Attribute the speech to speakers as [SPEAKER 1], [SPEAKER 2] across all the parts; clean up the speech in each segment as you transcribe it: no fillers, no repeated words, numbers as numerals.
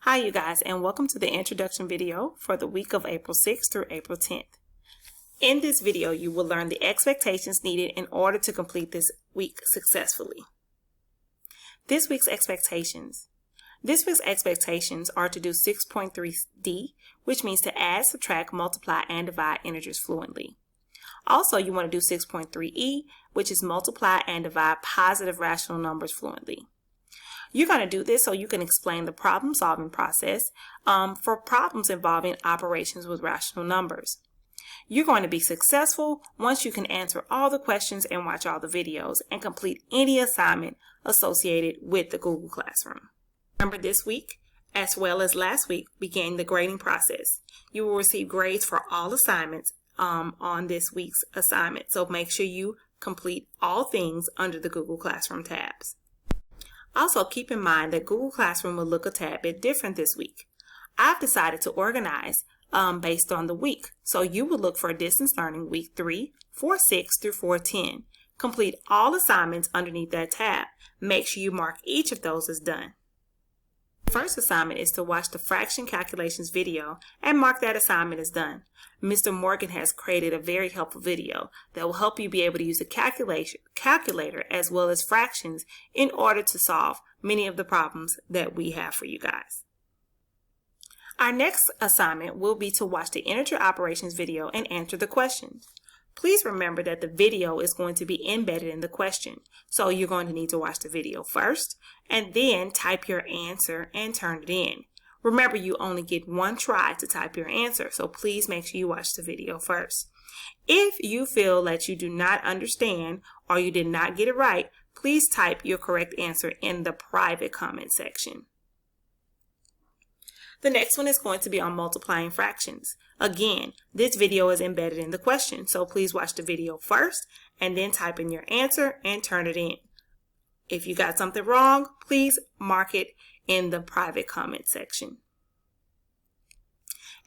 [SPEAKER 1] Hi you guys, and welcome to the introduction video for the week of April 6th through April 10th. In this video, you will learn the expectations needed in order to complete this week successfully. This week's expectations. This week's expectations are to do 6.3D, which means to add, subtract, multiply, and divide integers fluently. Also, you want to do 6.3E, which is multiply and divide positive rational numbers fluently. You're going to do this so you can explain the problem-solving process for problems involving operations with rational numbers. You're going to be successful once you can answer all the questions and watch all the videos and complete any assignment associated with the Google Classroom. Remember, this week, as well as last week, began the grading process. You will receive grades for all assignments on this week's assignment, so make sure you complete all things under the Google Classroom tabs. Also, keep in mind that Google Classroom will look a tad bit different this week. I've decided to organize based on the week. So you will look for distance learning week 3, 4-6 through 4-10. Complete all assignments underneath that tab. Make sure you mark each of those as done. The first assignment is to watch the fraction calculations video and mark that assignment as done. Mr. Morgan has created a very helpful video that will help you be able to use a calculator as well as fractions in order to solve many of the problems that we have for you guys. Our next assignment will be to watch the integer operations video and answer the questions. Please remember that the video is going to be embedded in the question, so you're going to need to watch the video first and then type your answer and turn it in. Remember, you only get one try to type your answer, so please make sure you watch the video first. If you feel that you do not understand or you did not get it right, please type your correct answer in the private comment section. The next one is going to be on multiplying fractions. Again, this video is embedded in the question, so please watch the video first and then type in your answer and turn it in. If you got something wrong, please mark it in the private comment section.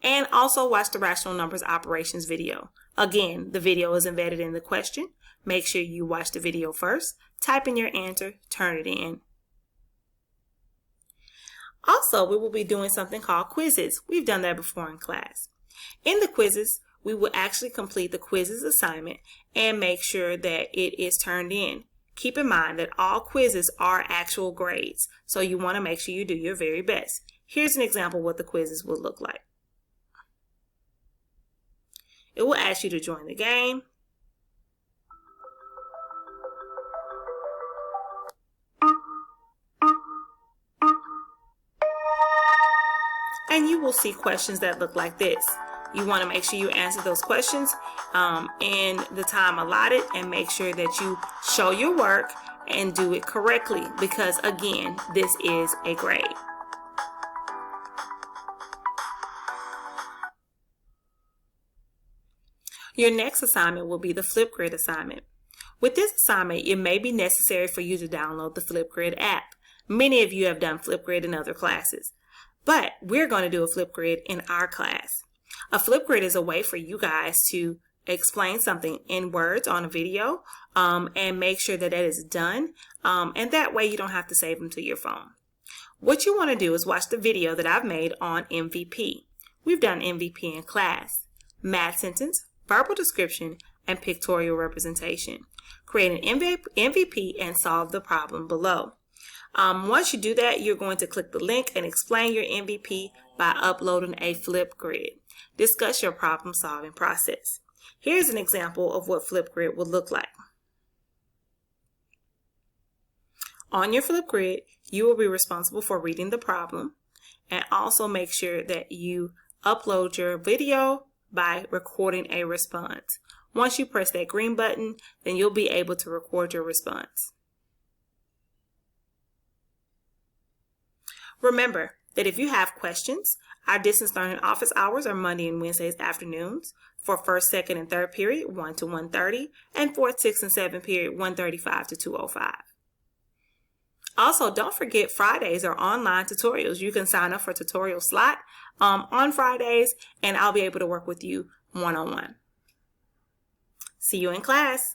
[SPEAKER 1] And also watch the rational numbers operations video. Again, the video is embedded in the question. Make sure you watch the video first, type in your answer, turn it in. Also, we will be doing something called quizzes. We've done that before in class. In the quizzes, we will actually complete the quizzes assignment and make sure that it is turned in. Keep in mind that all quizzes are actual grades, so you want to make sure you do your very best. Here's an example of what the quizzes will look like. It will ask you to join the game. And you will see questions that look like this. You want to make sure you answer those questions in the time allotted and make sure that you show your work and do it correctly because, again, this is a grade. Your next assignment will be the Flipgrid assignment. With this assignment, it may be necessary for you to download the Flipgrid app. Many of you have done Flipgrid in other classes. But we're going to do a Flipgrid in our class. A Flipgrid is a way for you guys to explain something in words on a video and make sure that that is done. And that way you don't have to save them to your phone. What you want to do is watch the video that I've made on MVP. We've done MVP in class. Math sentence, verbal description, and pictorial representation. Create an MVP and solve the problem below. Once you do that, you're going to click the link and explain your MVP by uploading a Flipgrid. Discuss your problem-solving process. Here's an example of what Flipgrid would look like. On your Flipgrid, you will be responsible for reading the problem and also make sure that you upload your video by recording a response. Once you press that green button, then you'll be able to record your response. Remember that if you have questions, our distance learning office hours are Monday and Wednesdays afternoons for first, second, and third period, 1 to 1:30, and fourth, sixth, and seventh period, 1:35 to 2:05. Also, don't forget Fridays are online tutorials. You can sign up for a tutorial slot on Fridays, and I'll be able to work with you one-on-one. See you in class.